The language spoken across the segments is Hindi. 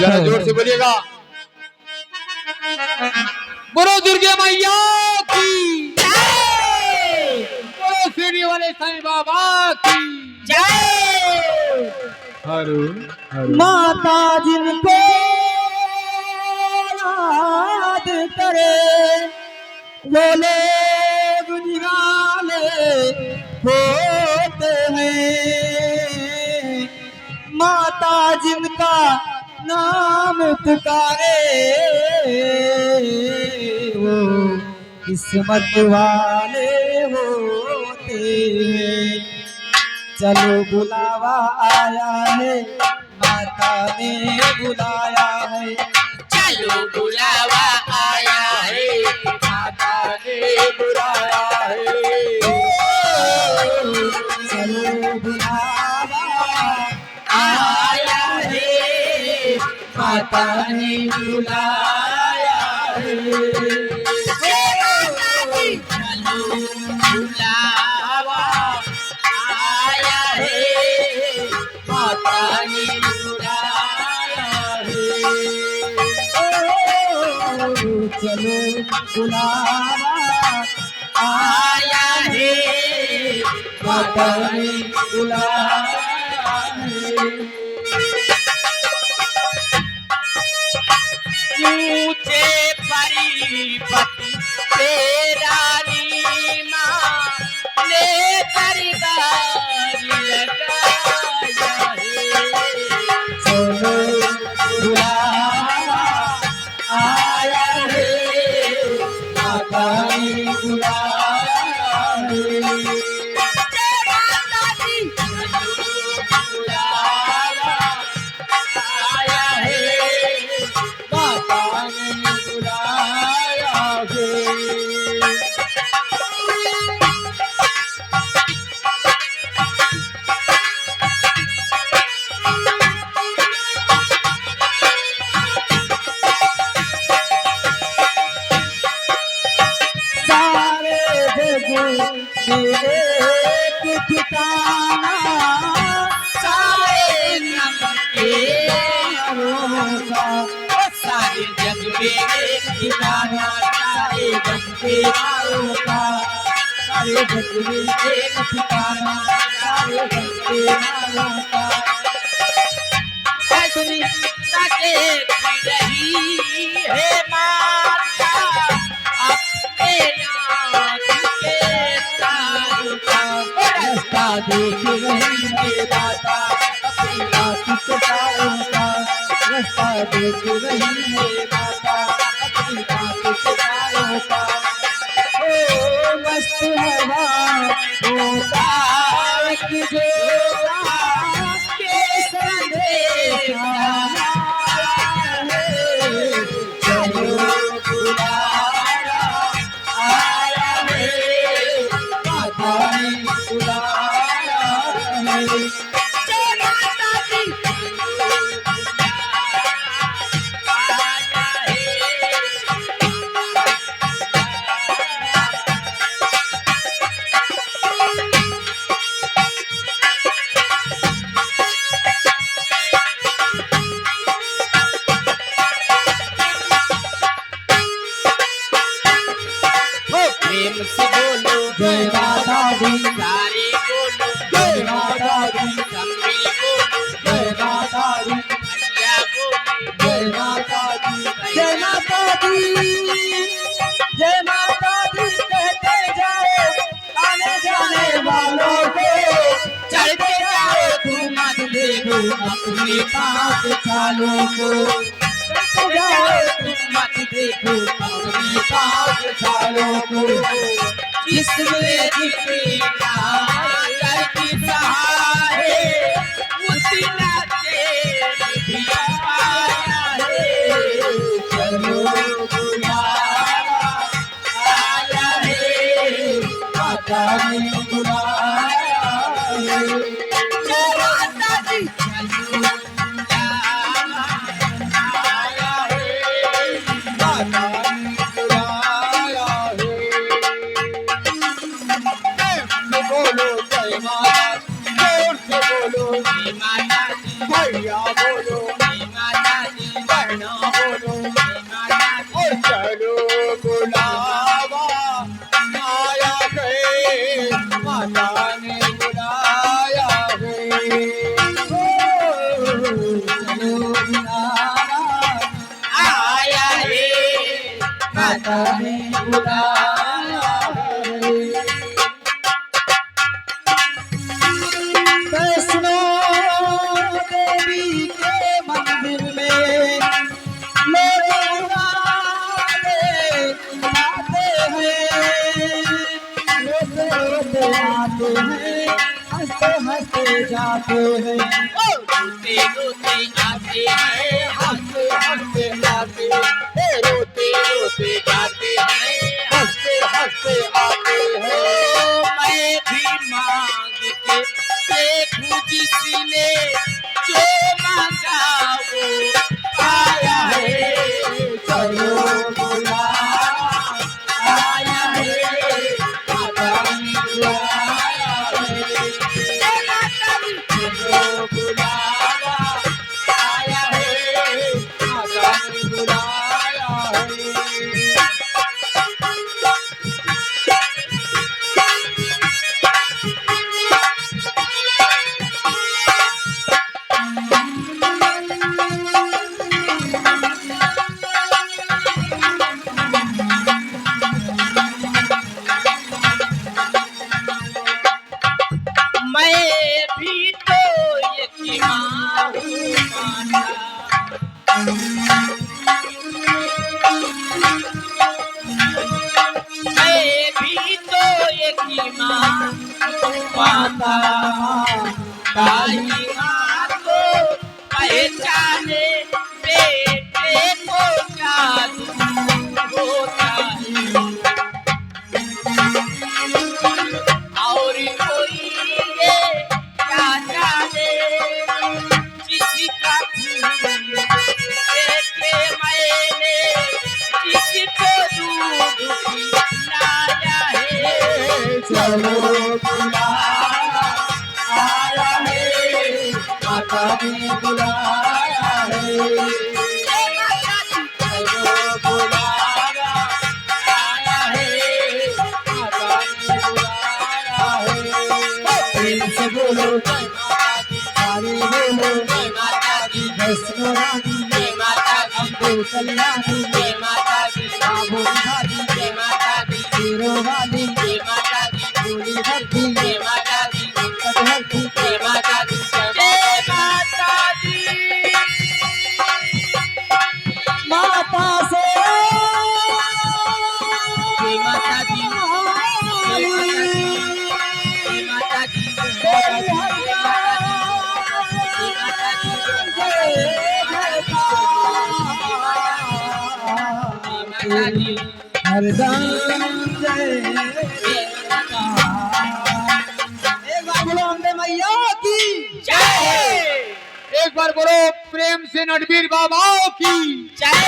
जरा जोर से बोलिएगा। बोलो दुर्गे मैया की जय, बोलो शिरडी वाले साईं बाबा की जय। हरो माता जिनको याद करे वो लोग निराले होते हैं। माता जिनका नाम पुकारे वो किस्मत वाले होते हैं। चलो बुलावा आया है, माता ने बुलाया है। चलो बुलावा आया है, माता ने बुलाया है। चलो बुलावा आया है, माता ने बुलाया है। चलो बुलावा आया है, माता ने बुलाया है। चलो बुलावा आया है, माता ने बुलाया है। ऊंचे परिपति तेरा माँ ने दरबार लगाया है। चलो बुलावा आया है, माता ने बुलाया है। बुलावा आया है, माता ने बुलाया है। सारे जग में एक ठिकाना, सारे नम के होगा सारे जग में एक ठिकाना, सारे जग के नारों का। सारे जग में एक ठिकाना, सारे जग के नारों का। सुनी सके रही है माता अपने आँख के तारों का। रास्ता देख रही है माता अपनी आँख के तारों का। रास्ता देख रही है माता अपनी आँख के तारों का। ओ मस्त हवा होता एक जोड़ा के संदेश आया है। चलो बुलावा आया है, माता ने बुलाया है। प्रेम से बोलो जय माता दी, सारे बोलो जय माता दी, सम्मिल बोलो जय माता दी, भैया बोलो जय माता दी, जय माता दी, जय माता दी कहते जाओ आने जाने वालों को। चलते जाओ तुम मत देखो अपने पास चालों को। चलते जाओ तुम मत देखो अपने पास चालों को। जिसमें जितना करती सहारे उतना चैन भी पाया है। चलो बुलावा आया है, माता ने बुलाया है। जय माता दी, चलो बुलावा आया है, माता ने बुलाया है। बोलो जय माता, जोर से बोलो जय माता बुलावा आया रे माता ने बुलाया रे। वैष्णो देवी के मंदिर में लोग आते हैं, रोते रोते आते हैं, हंसते हंसते जाते हैं। रोते रोते आते हैं हंसते हंसते जाते हैं, रोते रोते जाते हैं हंसते हंसते आते हैं। मैं भी मांग के देखूं जिसने जो मांगा वो पाया है चलो बुलावा आया है, माता ने बुलाया है। चलो बुलावा आया है, माता ने बुलाया है। मैं भी तो एक माँ हूँ माता मैं भी तो एक माँ माता ताई माँ को पहचाने बेटे को क्या दुख होता है और कोई ये क्या जाने जिसका देखे मैंने जिसको दूध पिलाया है चलो बुलावा आया है, माता ने बुलाया है। चलो बुलावा आया है, माता ने बुलाया है। प्रेम से बोलो जय माता दी, सारे बोलो जय माता दी वैष्णो रानी, जय माता दी अम्बे कल्याणी, जय माता दी साबो रानी, जय माता दी शेरो वाली, जय माता दी भोली भक्ति, जय माता दी भक्ति, जय माता दी जय माता दी माता से जय माता दी जय माता दी जय माता दी हरदम जय। एक बार बोलो अम्बे मैया की, जय एक बार बोलो प्रेम से नटवीर बाबा की, जय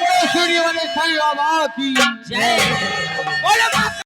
बोलो सूर्य वाले साईं बाबा की। जय बोलो माता